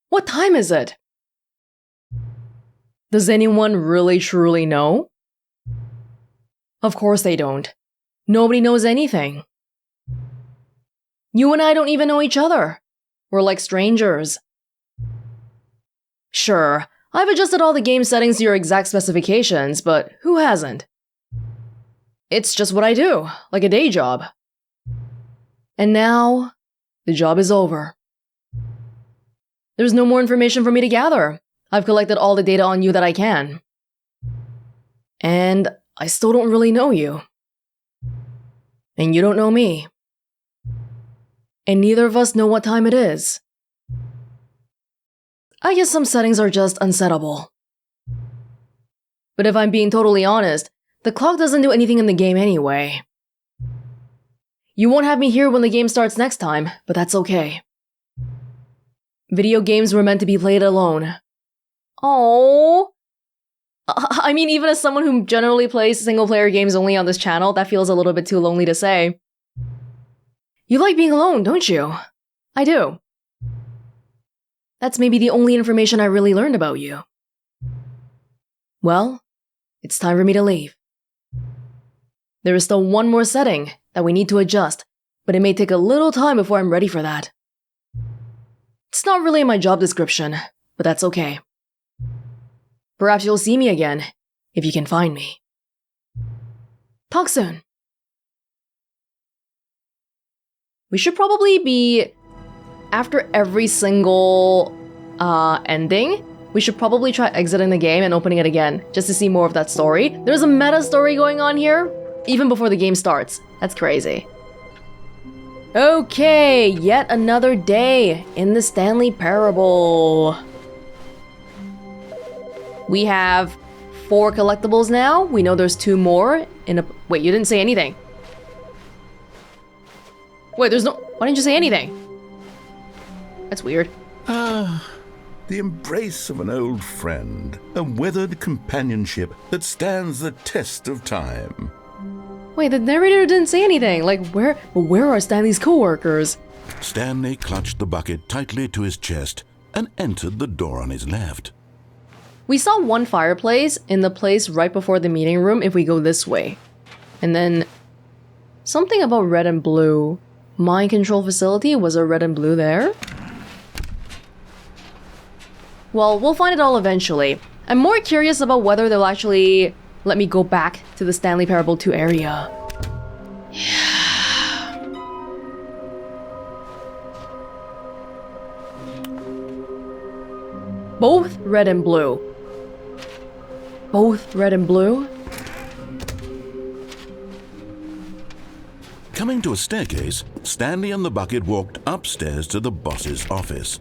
What time is it? Does anyone really truly know? Of course they don't. Nobody knows anything. You and I don't even know each other. We're like strangers. Sure, I've adjusted all the game settings to your exact specifications, but who hasn't? It's just what I do, like a day job. And now, the job is over. There's no more information for me to gather. I've collected all the data on you that I can. And I still don't really know you. And you don't know me. And neither of us know what time it is. I guess some settings are just unsettable. But if I'm being totally honest, the clock doesn't do anything in the game anyway. You won't have me here when the game starts next time, but that's okay. Video games were meant to be played alone. Oh. I mean, even as someone who generally plays single-player games only on this channel, that feels a little bit too lonely to say. You like being alone, don't you? I do. That's maybe the only information I really learned about you. Well, it's time for me to leave. There is still one more setting that we need to adjust, but it may take a little time before I'm ready for that. It's not really in my job description, but that's okay. Perhaps you'll see me again, if you can find me. Talk soon. We should probably be... After every single ending, we should probably try exiting the game and opening it again, just to see more of that story. There's a meta story going on here, even before the game starts. That's crazy. Okay, yet another day in the Stanley Parable. We have 4 collectibles now. We know there's 2 more in a... Wait, you didn't say anything. Wait, there's no... Why didn't you say anything? That's weird. The embrace of an old friend. A weathered companionship that stands the test of time. Wait, the narrator didn't say anything. Like, where are Stanley's co-workers? Stanley clutched the bucket tightly to his chest and entered the door on his left. We saw one fireplace in the place right before the meeting room if we go this way. And then... something about red and blue. Mind control facility, was a red and blue there? Well, we'll find it all eventually. I'm more curious about whether they'll actually let me go back to the Stanley Parable 2 area. Yeah. Both red and blue. Both red and blue? Coming to a staircase, Stanley and the bucket walked upstairs to the boss's office.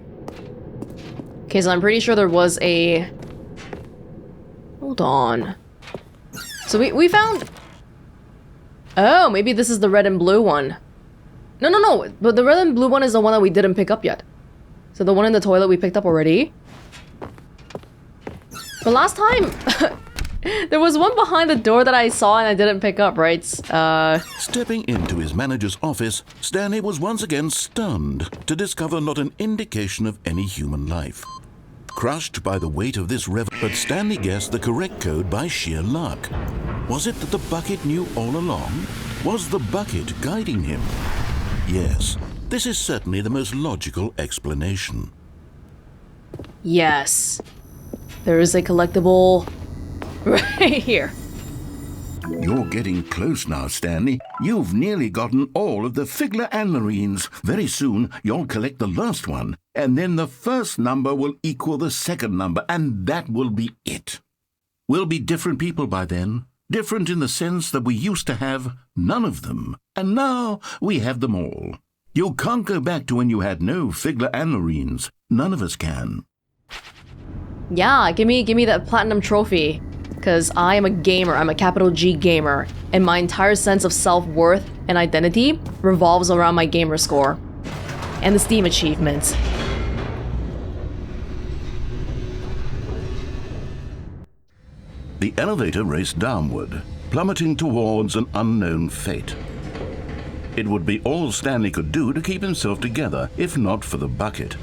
Okay, so I'm pretty sure there was a... Hold on. So we found... Oh, maybe this is the red and blue one. No. But the red and blue one is the one that we didn't pick up yet. So the one in the toilet we picked up already. But last time... there was one behind the door that I saw and I didn't pick up, right? Stepping into his manager's office, Stanley was once again stunned to discover not an indication of any human life. Crushed by the weight of this but Stanley guessed the correct code by sheer luck. Was it that the bucket knew all along? Was the bucket guiding him? Yes, this is certainly the most logical explanation. Yes. There is a collectible right here. You're getting close now, Stanley. You've nearly gotten all of the Figler Anmarines. Very soon, you'll collect the last one, and then the first number will equal the second number, and that will be it. We'll be different people by then. Different in the sense that we used to have none of them, and now we have them all. You can't go back to when you had no Figler Anmarines. None of us can. Yeah, give me that platinum trophy. Because I am a gamer, I'm a capital G gamer, and my entire sense of self-worth and identity revolves around my gamer score. And the Steam achievements. The elevator raced downward, plummeting towards an unknown fate. It would be all Stanley could do to keep himself together, if not for the bucket.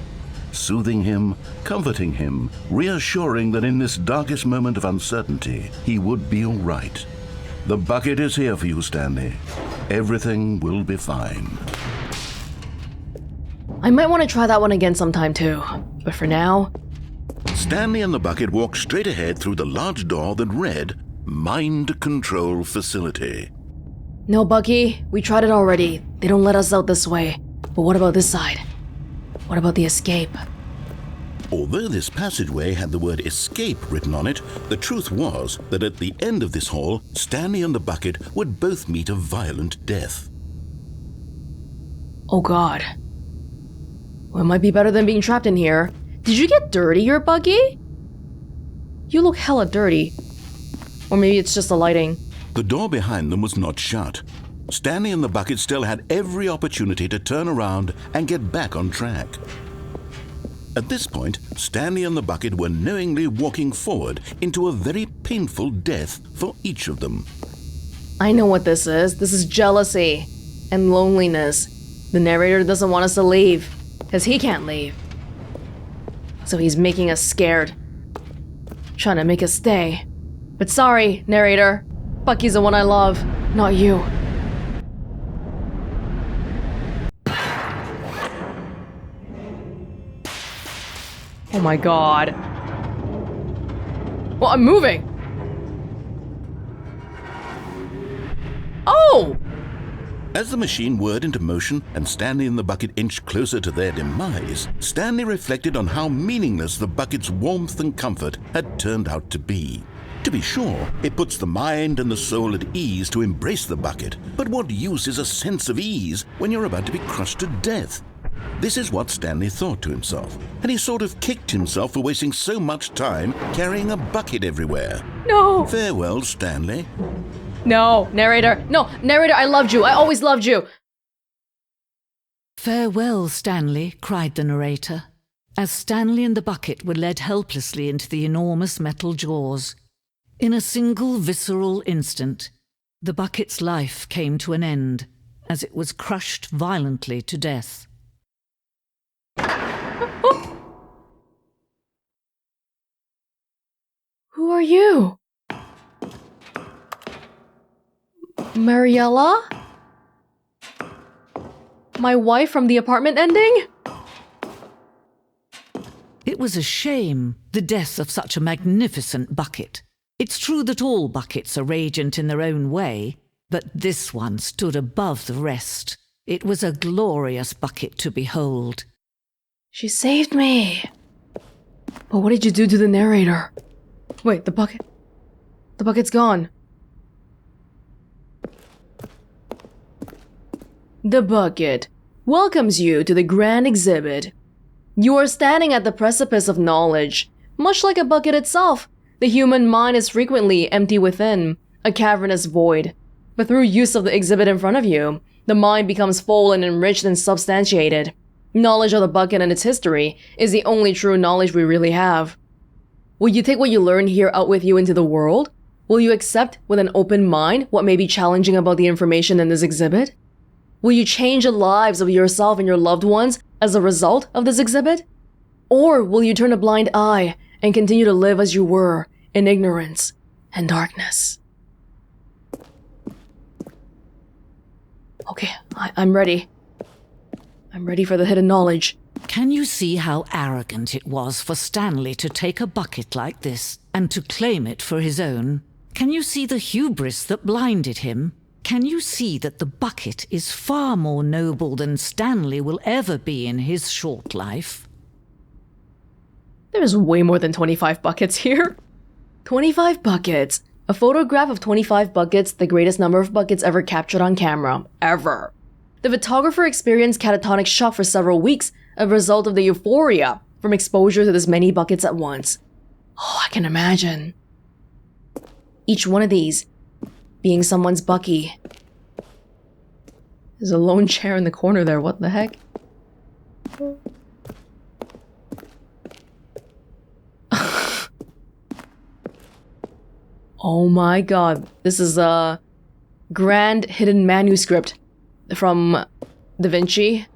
soothing him, comforting him, reassuring that in this darkest moment of uncertainty, he would be all right. The bucket is here for you, Stanley. Everything will be fine. I might want to try that one again sometime too, but for now... Stanley and the bucket walked straight ahead through the large door that read, Mind Control Facility. No, Bucky, we tried it already. They don't let us out this way. But what about this side? What about the escape? Although this passageway had the word escape written on it, the truth was that at the end of this hall, Stanley and the bucket would both meet a violent death. Oh god. Well, it might be better than being trapped in here. Did you get dirtier, Bucky? You look hella dirty. Or maybe it's just the lighting. The door behind them was not shut. Stanley and the bucket still had every opportunity to turn around and get back on track. At this point, Stanley and the bucket were knowingly walking forward into a very painful death for each of them. I know what this is. This is jealousy and loneliness. The narrator doesn't want us to leave, because he can't leave. So he's making us scared. Trying to make us stay. But sorry, narrator. Bucky's the one I love, not you. Oh my god. Well, I'm moving. Oh! As the machine whirred into motion and Stanley and the bucket inched closer to their demise, Stanley reflected on how meaningless the bucket's warmth and comfort had turned out to be. To be sure, it puts the mind and the soul at ease to embrace the bucket, but what use is a sense of ease when you're about to be crushed to death? This is what Stanley thought to himself, and he sort of kicked himself for wasting so much time carrying a bucket everywhere. No! Farewell, Stanley. No, narrator. No, narrator, I loved you. I always loved you. Farewell, Stanley, cried the narrator, as Stanley and the bucket were led helplessly into the enormous metal jaws. In a single visceral instant, the bucket's life came to an end as it was crushed violently to death. Who are you? Mariella? My wife from the apartment ending? It was a shame, the death of such a magnificent bucket. It's true that all buckets are radiant in their own way, but this one stood above the rest. It was a glorious bucket to behold. She saved me. But what did you do to the narrator? Wait, the bucket? The bucket's gone. The bucket welcomes you to the grand exhibit. You are standing at the precipice of knowledge. Much like a bucket itself, the human mind is frequently empty within, a cavernous void. But through use of the exhibit in front of you, the mind becomes full and enriched and substantiated. Knowledge of the bucket and its history is the only true knowledge we really have. Will you take what you learn here out with you into the world? Will you accept with an open mind what may be challenging about the information in this exhibit? Will you change the lives of yourself and your loved ones as a result of this exhibit? Or will you turn a blind eye and continue to live as you were, in ignorance and darkness? Okay, I'm ready. I'm ready for the hidden knowledge. Can you see how arrogant it was for Stanley to take a bucket like this and to claim it for his own? Can you see the hubris that blinded him? Can you see that the bucket is far more noble than Stanley will ever be in his short life? There's way more than 25 buckets here. 25 buckets. A photograph of 25 buckets, the greatest number of buckets ever captured on camera. Ever. The photographer experienced catatonic shock for several weeks, a result of the euphoria from exposure to this many buckets at once. Oh, I can imagine. Each one of these being someone's Bucky. There's a lone chair in the corner there, what the heck? Oh my god, this is a grand hidden manuscript from Da Vinci.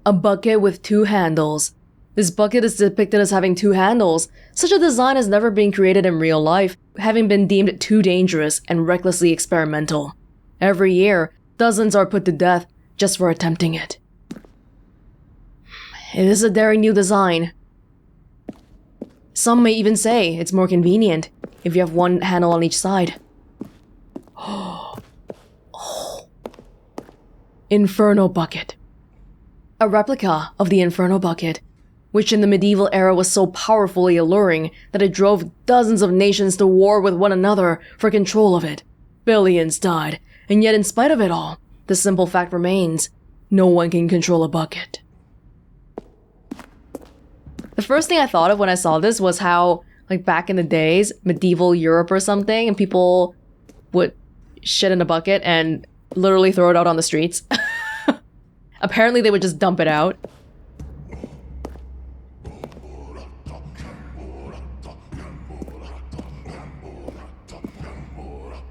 A bucket with two handles, This bucket is depicted as having 2 handles. Such a design has never been created in real life, having been deemed too dangerous and recklessly experimental. Every year, dozens are put to death just for attempting it. It is a daring new design. Some may even say it's more convenient if you have 1 handle on each side. Oh. Inferno Bucket. A replica of the Inferno Bucket, which in the medieval era was so powerfully alluring that it drove dozens of nations to war with one another for control of it. Billions died, and yet in spite of it all, the simple fact remains, no one can control a bucket. The first thing I thought of when I saw this was how, like back in the days, medieval Europe or something, and people would shit in a bucket and literally throw it out on the streets. Apparently they would just dump it out.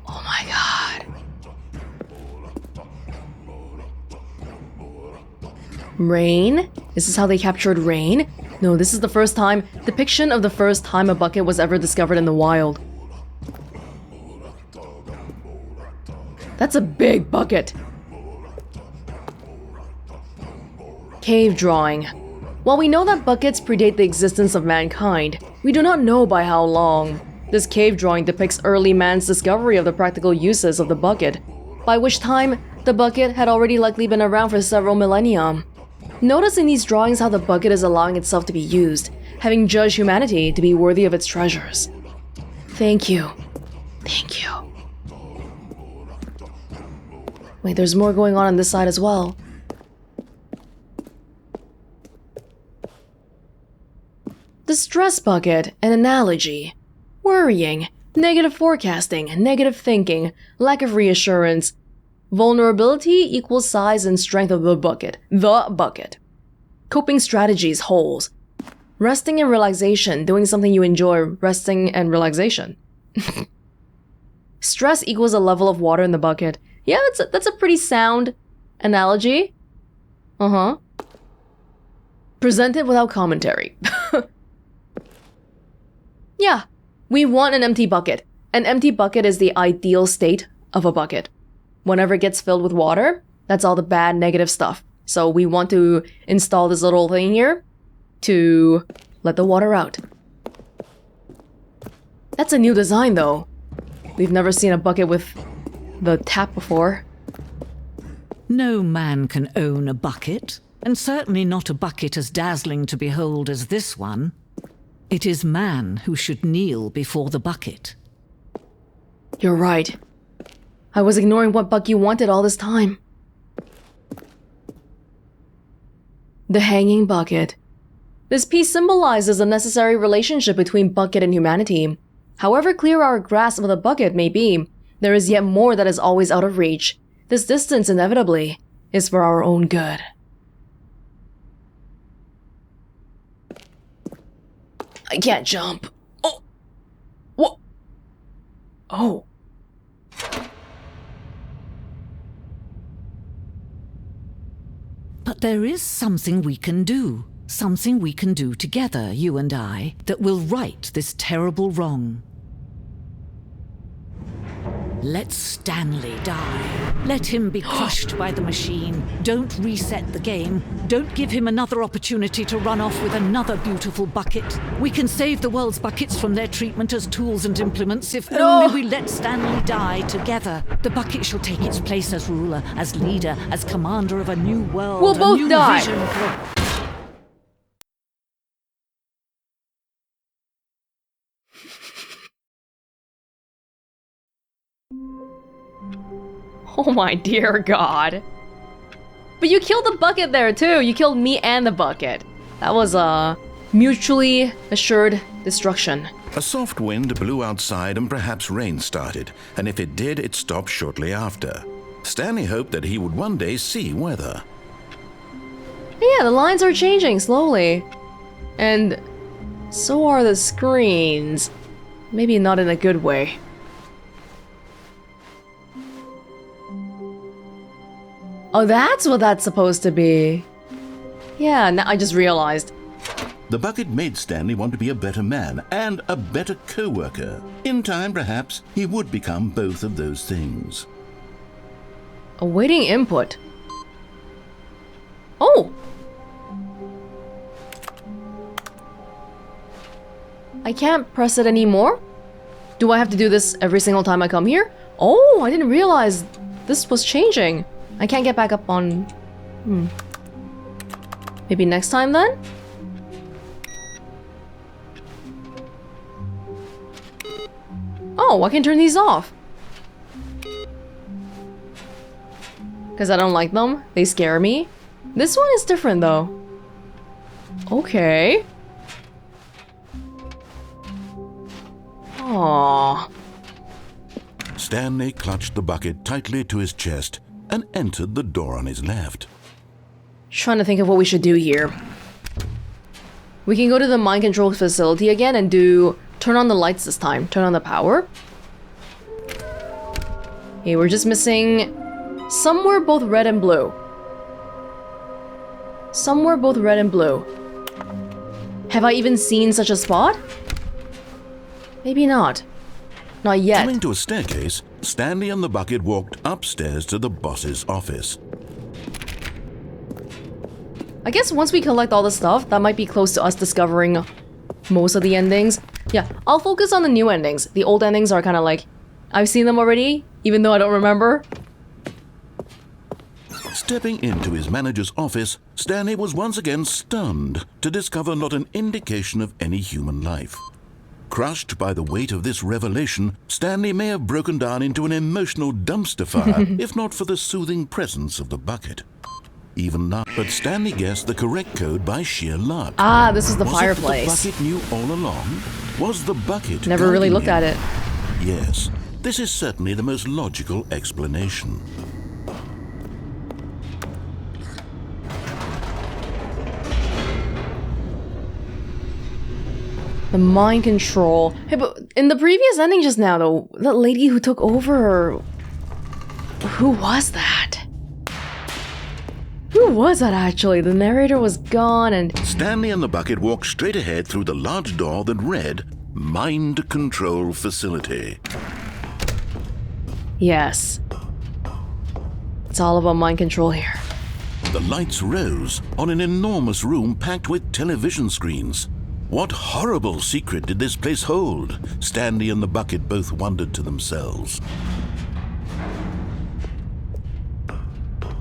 Oh my god. Rain? Is this how they captured rain? No, this is the first time depiction of the first time a bucket was ever discovered in the wild. That's a big bucket. Cave drawing. While we know that buckets predate the existence of mankind, we do not know by how long. This cave drawing depicts early man's discovery of the practical uses of the bucket, by which time the bucket had already likely been around for several millennia. Notice in these drawings how the bucket is allowing itself to be used, having judged humanity to be worthy of its treasures. Thank you. Thank you. Wait, there's more going on this side as well. The stress bucket, an analogy. Worrying, negative forecasting, negative thinking, lack of reassurance. Vulnerability equals size and strength of the bucket. The bucket. Coping strategies, holes. Resting and relaxation, doing something you enjoy, resting and relaxation. Stress equals a level of water in the bucket. Yeah, that's a pretty sound analogy. Uh-huh. Presented without commentary. Yeah, we want an empty bucket. An empty bucket is the ideal state of a bucket. Whenever it gets filled with water, that's all the bad, negative stuff. So we want to install this little thing here to let the water out. That's a new design, though. We've never seen a bucket with the tap before. No man can own a bucket, and certainly not a bucket as dazzling to behold as this one. It is man who should kneel before the bucket. You're right. I was ignoring what buck you wanted all this time. The hanging bucket. This piece symbolizes a necessary relationship between bucket and humanity. However clear our grasp of the bucket may be, there is yet more that is always out of reach. This distance, inevitably, is for our own good. I can't jump. Oh! What? Oh. But there is something we can do. Something we can do together, you and I, that will right this terrible wrong. Let Stanley die. Let him be crushed by the machine. Don't reset the game. Don't give him another opportunity to run off with another beautiful bucket. We can save the world's buckets from their treatment as tools and implements if only we let Stanley die together. The bucket shall take its place as ruler, as leader, as commander of a new world. We'll both a new die. Vision for... Oh my dear God. But you killed the bucket there too. You killed me and the bucket. That was a mutually assured destruction. A soft wind blew outside and perhaps rain started, and if it did, it stopped shortly after. Stanley hoped that he would one day see weather. Yeah, the lines are changing slowly. And so are the screens. Maybe not in a good way. Oh, that's what that's supposed to be. Yeah, now I just realized. The bucket made Stanley want to be a better man and a better co-worker. In time, perhaps, he would become both of those things. Awaiting input. Oh! I can't press it anymore? Do I have to do this every single time I come here? Oh, I didn't realize this was changing. I can't get back up on... Maybe next time then? Oh, I can turn these off. Because I don't like them. They scare me. This one is different though. Okay. Aww. Stanley clutched the bucket tightly to his chest and entered the door on his left. Trying to think of what we should do here. We can go to the mind control facility again and turn on the lights this time. Turn on the power. Okay, we're just missing somewhere both red and blue. Somewhere both red and blue. Have I even seen such a spot? Maybe not. Not yet. Coming to a staircase, Stanley and the bucket walked upstairs to the boss's office. I guess once we collect all the stuff, that might be close to us discovering most of the endings. Yeah, I'll focus on the new endings. The old endings are kind of like, I've seen them already, even though I don't remember. Stepping into his manager's office, Stanley was once again stunned to discover not an indication of any human life. Crushed by the weight of this revelation, Stanley may have broken down into an emotional dumpster fire, if not for the soothing presence of the bucket. Even now, but Stanley guessed the correct code by sheer luck. Ah, this is the Was fireplace. The bucket knew all along? Was the bucket Never really guiding looked him? at it. Yes, this is certainly the most logical explanation. The mind control. Hey, but in the previous ending just now, though, that lady who took over... Who was that? Who was that, actually? The narrator was gone and... Stanley and the bucket walked straight ahead through the large door that read, Mind Control Facility. Yes. It's all about mind control here. The lights rose on an enormous room packed with television screens. What horrible secret did this place hold? Stanley and the bucket both wondered to themselves.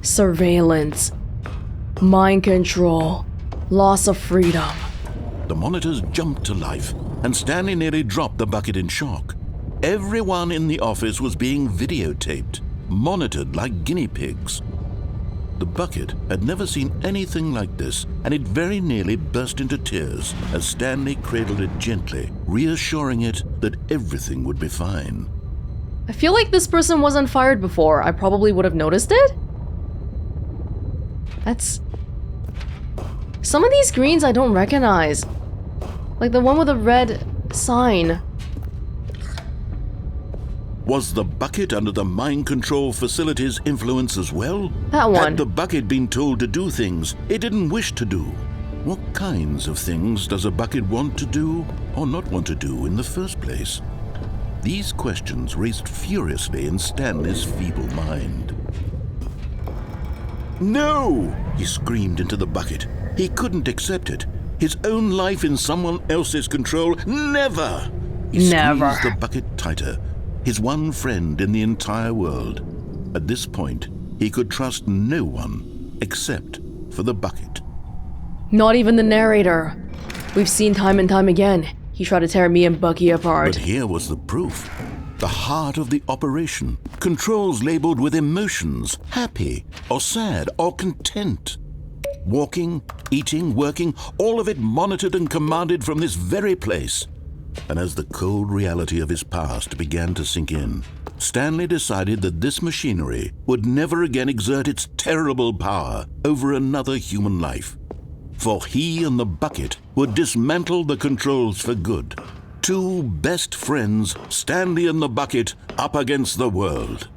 Surveillance. Mind control. Loss of freedom. The monitors jumped to life, and Stanley nearly dropped the bucket in shock. Everyone in the office was being videotaped, monitored like guinea pigs. The bucket had never seen anything like this, and it very nearly burst into tears as Stanley cradled it gently, reassuring it that everything would be fine. I feel like this person wasn't fired before. I probably would have noticed it. That's... Some of these screens I don't recognize. Like the one with a red sign. Was the bucket under the mind control facility's influence as well? That one. Had the bucket been told to do things it didn't wish to do? What kinds of things does a bucket want to do or not want to do in the first place? These questions raced furiously in Stanley's feeble mind. No! He screamed into the bucket. He couldn't accept it. His own life in someone else's control. Never! He Never. squeezed the bucket tighter. His one friend in the entire world. At this point, he could trust no one except for the bucket. Not even the narrator. We've seen time and time again. He tried to tear me and Bucky apart. But here was the proof. The heart of the operation. Controls labeled with emotions, happy or sad or content. Walking, eating, working, all of it monitored and commanded from this very place. And as the cold reality of his past began to sink in, Stanley decided that this machinery would never again exert its terrible power over another human life. For he and the bucket would dismantle the controls for good. Two best friends, Stanley and the bucket, up against the world.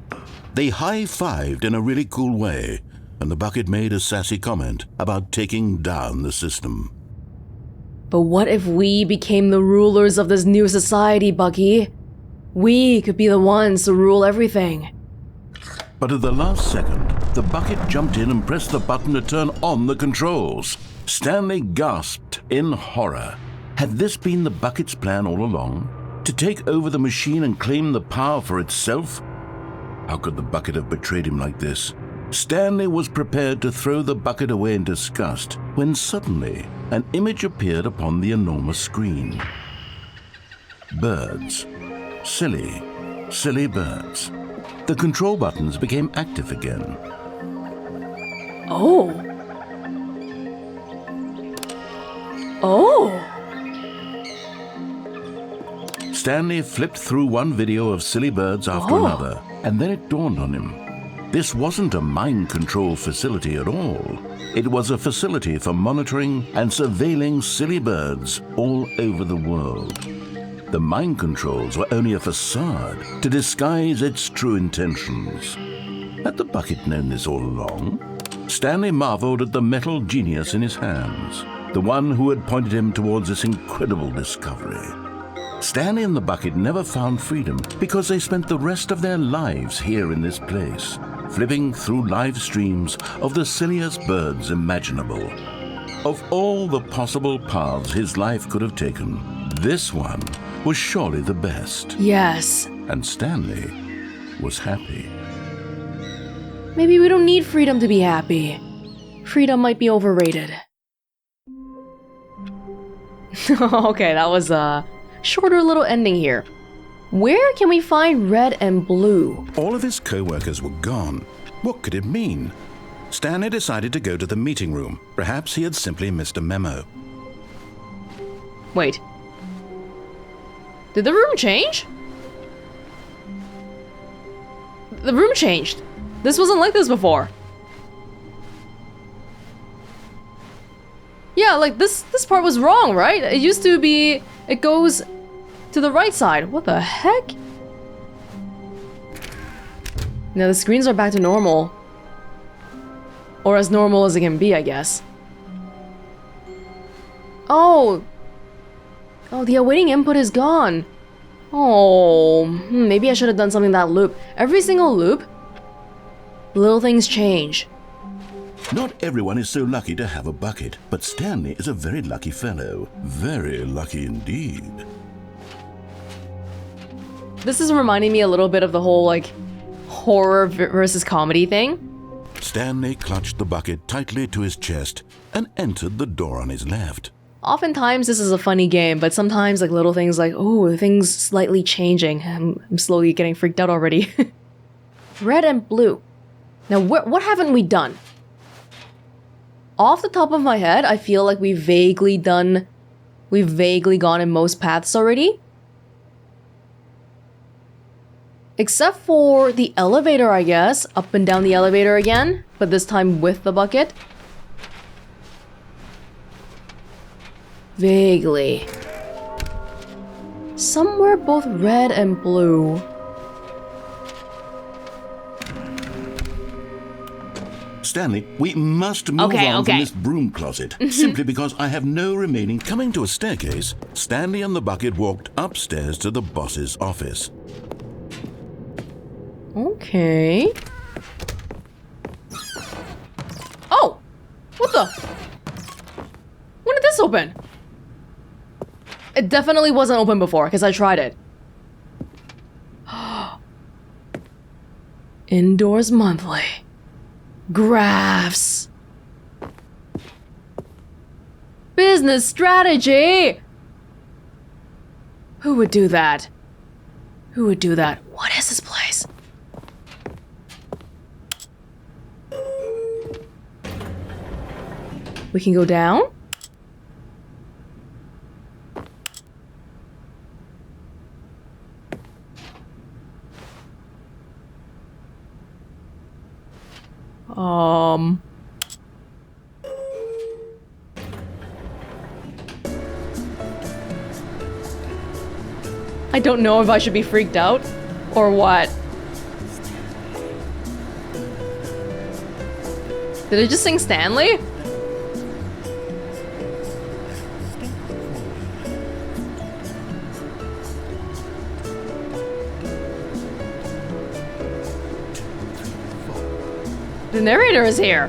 They high-fived in a really cool way, and the bucket made a sassy comment about taking down the system. But what if we became the rulers of this new society, Bucky? We could be the ones to rule everything. But at the last second, the bucket jumped in and pressed the button to turn on the controls. Stanley gasped in horror. Had this been the bucket's plan all along? To take over the machine and claim the power for itself? How could the bucket have betrayed him like this? Stanley was prepared to throw the bucket away in disgust when suddenly an image appeared upon the enormous screen. Birds. Silly, silly birds. The control buttons became active again. Oh. Oh. Stanley flipped through one video of silly birds after another, and then it dawned on him. This wasn't a mind control facility at all. It was a facility for monitoring and surveilling silly birds all over the world. The mind controls were only a facade to disguise its true intentions. Had the bucket known this all along? Stanley marveled at the metal genius in his hands, the one who had pointed him towards this incredible discovery. Stanley and the bucket never found freedom because they spent the rest of their lives here in this place, flipping through live streams of the silliest birds imaginable. Of all the possible paths his life could have taken, this one was surely the best. Yes. And Stanley was happy. Maybe we don't need freedom to be happy. Freedom might be overrated. Okay, that was a shorter little ending here. Where can we find red and blue? All of his co-workers were gone. What could it mean? Stanley decided to go to the meeting room. Perhaps he had simply missed a memo. Wait. Did the room change? The room changed. This wasn't like this before. Yeah, like this part was wrong, right? It used to be, it goes to the right side. What the heck? Now the screens are back to normal. Or as normal as it can be, I guess. Oh, the awaiting input is gone. Oh, maybe I should have done something in that loop. Every single loop, little things change. Not everyone is so lucky to have a bucket, but Stanley is a very lucky fellow. Very lucky indeed. This is reminding me a little bit of the whole, like, horror versus comedy thing. Stanley clutched the bucket tightly to his chest and entered the door on his left. Oftentimes this is a funny game, but sometimes like little things like, oh, things slightly changing. I'm slowly getting freaked out already. Red and blue. Now what haven't we done? Off the top of my head, I feel like we've vaguely gone in most paths already. Except for the elevator, I guess. Up and down the elevator again, but this time with the bucket. Vaguely. Somewhere both red and blue. Stanley, we must move on from this broom closet, simply because I have no remaining. Coming to a staircase, Stanley and the bucket walked upstairs to the boss's office. Okay. Oh! What the? When did this open? It definitely wasn't open before, because I tried it. Indoors monthly. Graphs. Business strategy! Who would do that? Who would do that? What is this place? We can go down? I don't know if I should be freaked out or what. Did I just sing Stanley? The narrator is here.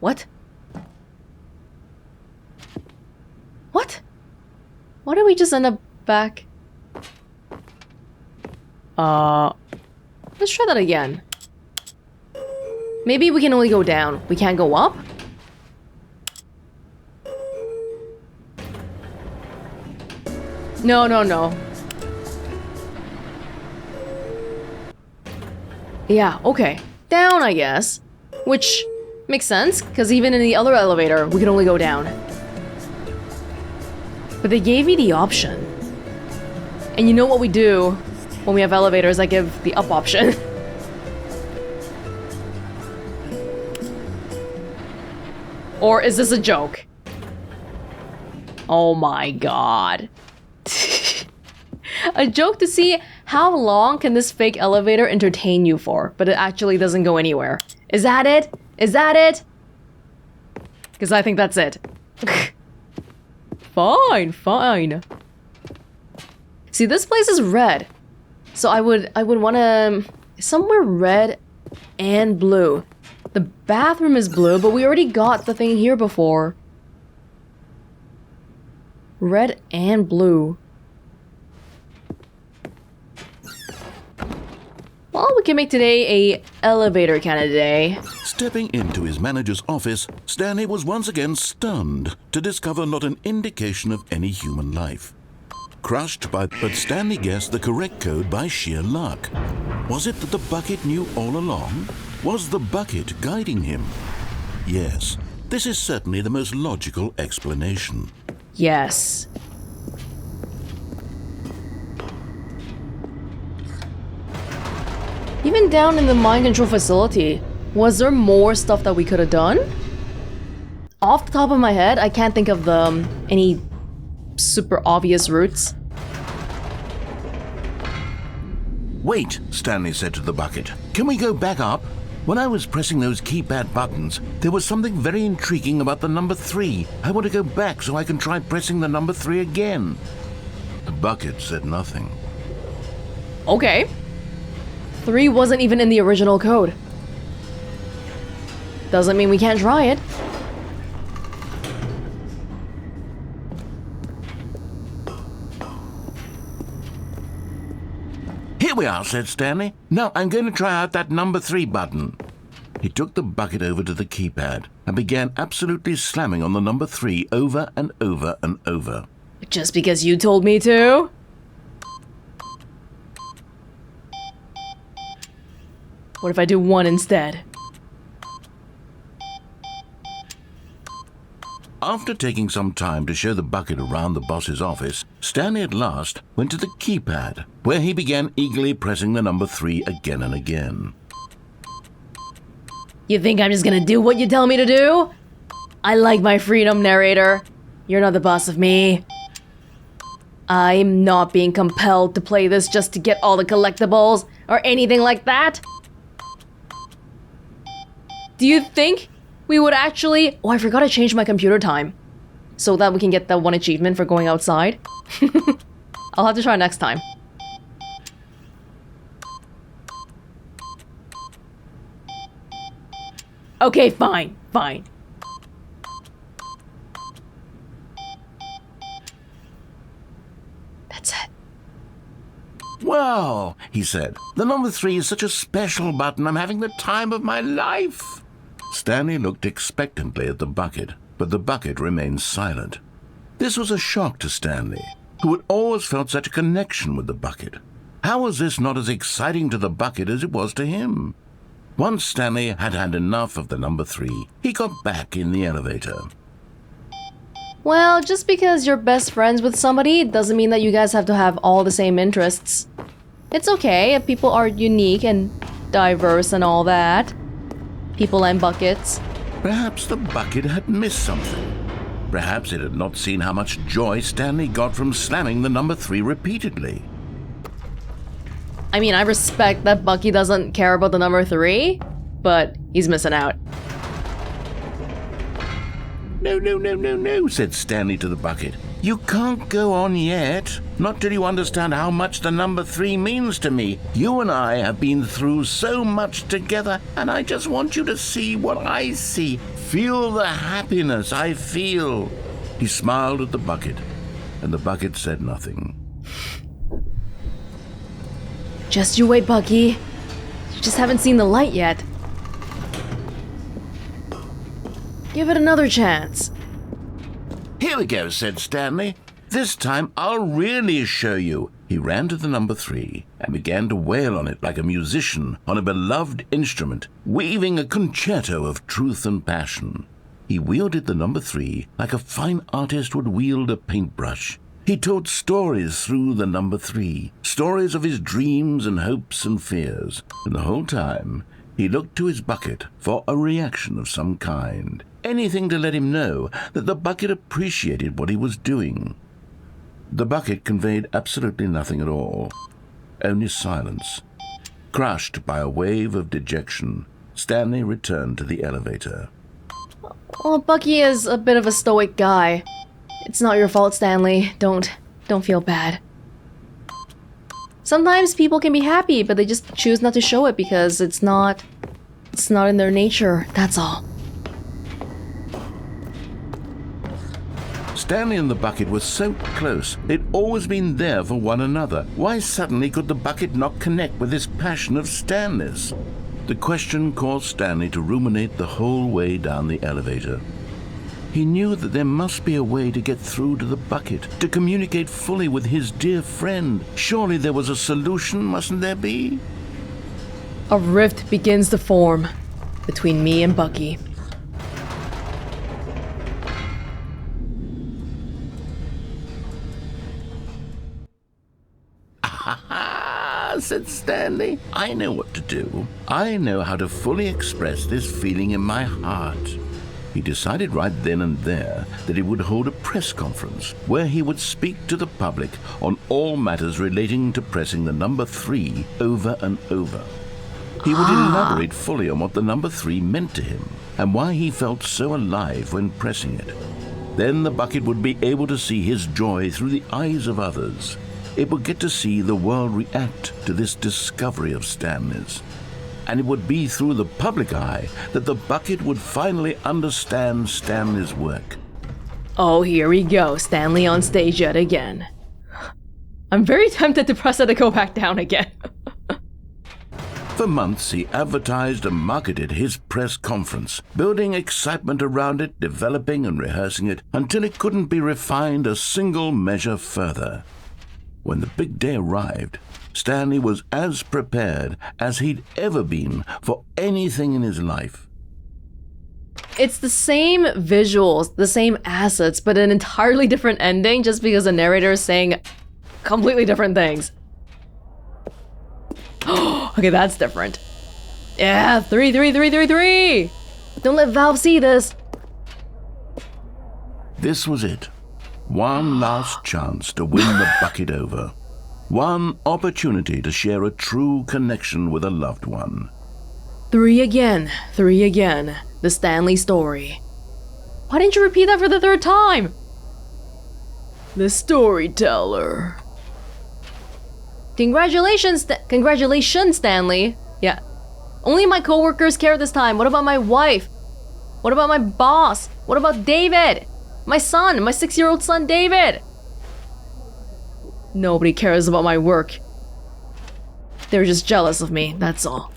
What? What? Why did we just end up back? Let's try that again. Maybe we can only go down. We can't go up? No, no, no. Yeah, okay. Down, I guess. Which makes sense, because even in the other elevator, we can only go down. But they gave me the option. And you know what we do when we have elevators? I give the up option. Or is this a joke? Oh my god. A joke to see how long can this fake elevator entertain you for, but it actually doesn't go anywhere. Is that it? Is that it? Because I think that's it. Fine, fine. See, this place is red. So I would want to... somewhere red and blue. The bathroom is blue, but we already got the thing here before. Red and blue. Well, we can make today a elevator kind of day. Stepping into his manager's office, Stanley was once again stunned to discover not an indication of any human life. Crushed but Stanley guessed the correct code by sheer luck. Was it that the bucket knew all along? Was the bucket guiding him? Yes, this is certainly the most logical explanation. Yes. Even down in the mind control facility, was there more stuff that we could have done? Off the top of my head, I can't think of any super obvious routes. Wait, Stanley said to the bucket. Can we go back up? When I was pressing those keypad buttons, there was something very intriguing about the number 3. I want to go back so I can try pressing the number 3 again. The bucket said nothing. Okay. 3 wasn't even in the original code. Doesn't mean we can't try it. Here we are, said Stanley. Now I'm going to try out that number 3 button. He took the bucket over to the keypad and began absolutely slamming on the number 3 over and over and over. Just because you told me to? What if I do 1 instead? After taking some time to show the bucket around the boss's office, Stanley at last went to the keypad, where he began eagerly pressing the number 3 again and again. You think I'm just gonna do what you tell me to do? I like my freedom, narrator. You're not the boss of me. I'm not being compelled to play this just to get all the collectibles or anything like that. Do you think we would actually... Oh, I forgot to change my computer time so that we can get that 1 achievement for going outside. I'll have to try next time. Okay, fine, fine. That's it. Wow, he said. The number 3 is such a special button. I'm having the time of my life. Stanley looked expectantly at the bucket, but the bucket remained silent. This was a shock to Stanley, who had always felt such a connection with the bucket. How was this not as exciting to the bucket as it was to him? Once Stanley had had enough of the number 3, he got back in the elevator. Well, just because you're best friends with somebody doesn't mean that you guys have to have all the same interests. It's okay if people are unique and diverse and all that. People and buckets. Perhaps the bucket had missed something. Perhaps it had not seen how much joy Stanley got from slamming the number 3 repeatedly. I mean, I respect that Bucky doesn't care about the number 3, but he's missing out. No, said Stanley to the bucket. You can't go on yet. Not till you understand how much the number 3 means to me. You and I have been through so much together, and I just want you to see what I see. Feel the happiness I feel. He smiled at the bucket, and the bucket said nothing. Just you wait, Bucky. You just haven't seen the light yet. Give it another chance. Here we go, said Stanley. This time I'll really show you. He ran to the number 3 and began to wail on it like a musician on a beloved instrument, weaving a concerto of truth and passion. He wielded the number 3 like a fine artist would wield a paintbrush. He told stories through the number 3, stories of his dreams and hopes and fears, and the whole time he looked to his bucket for a reaction of some kind, anything to let him know that the bucket appreciated what he was doing. The bucket conveyed absolutely nothing at all, only silence. Crushed by a wave of dejection, Stanley returned to the elevator. Well, Bucky is a bit of a stoic guy. It's not your fault, Stanley. Don't feel bad. Sometimes people can be happy, but they just choose not to show it because it's not in their nature, that's all. Stanley and the bucket were so close. They'd always been there for one another. Why suddenly could the bucket not connect with this passion of Stanley's? The question caused Stanley to ruminate the whole way down the elevator. He knew that there must be a way to get through to the bucket, to communicate fully with his dear friend. Surely there was a solution, mustn't there be? A rift begins to form between me and Bucky. Said Stanley. I know what to do. I know how to fully express this feeling in my heart. He decided right then and there that he would hold a press conference where he would speak to the public on all matters relating to pressing the number 3 over and over. He would elaborate fully on what the number 3 meant to him and why he felt so alive when pressing it. Then the bucket would be able to see his joy through the eyes of others. It would get to see the world react to this discovery of Stanley's. And it would be through the public eye that the bucket would finally understand Stanley's work. Oh, here we go, Stanley on stage yet again. I'm very tempted to press it to go back down again. For months, he advertised and marketed his press conference, building excitement around it, developing and rehearsing it, until it couldn't be refined a single measure further. When the big day arrived, Stanley was as prepared as he'd ever been for anything in his life. It's the same visuals, the same assets, but an entirely different ending just because the narrator is saying completely different things. Okay, that's different. Yeah, 3, 3, 3, 3, 3! Don't let Valve see this. This was it. One last chance to win the bucket over. One opportunity to share a true connection with a loved one. 3 again, 3 again. The Stanley story. Why didn't you repeat that for the 3rd time? The storyteller. Congratulations, Stanley. Yeah. Only my coworkers care this time. What about my wife? What about my boss? What about David? My son, my 6-year-old son, David. Nobody cares about my work. They're just jealous of me, that's all.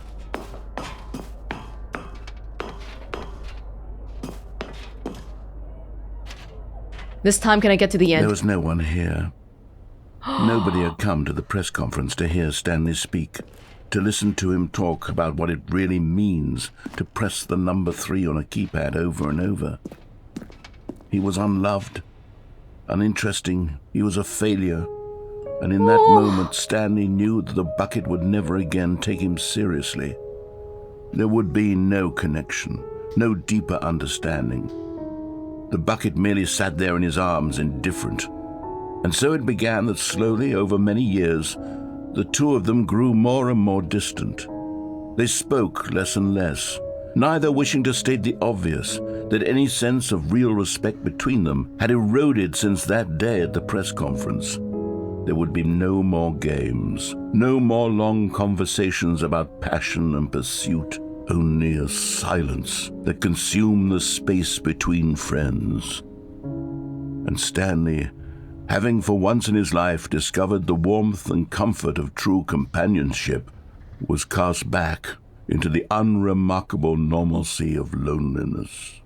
This time, can I get to the end? There was no one here. Nobody had come to the press conference to hear Stanley speak, to listen to him talk about what it really means to press the number 3 on a keypad over and over. He was unloved, uninteresting, he was a failure, and in that moment Stanley knew that the bucket would never again take him seriously. There would be no connection, no deeper understanding. The bucket merely sat there in his arms, indifferent. And so it began that slowly, over many years, The two of them grew more and more distant. They spoke less and less, neither wishing to state the obvious, that any sense of real respect between them had eroded since that day at the press conference. There would be no more games, no more long conversations about passion and pursuit, only a silence that consumed the space between friends. And Stanley, having for once in his life discovered the warmth and comfort of true companionship, was cast back into the unremarkable normalcy of loneliness.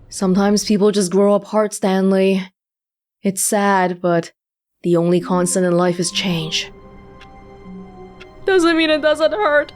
Sometimes people just grow apart, Stanley. It's sad, but the only constant in life is change. Doesn't mean it doesn't hurt.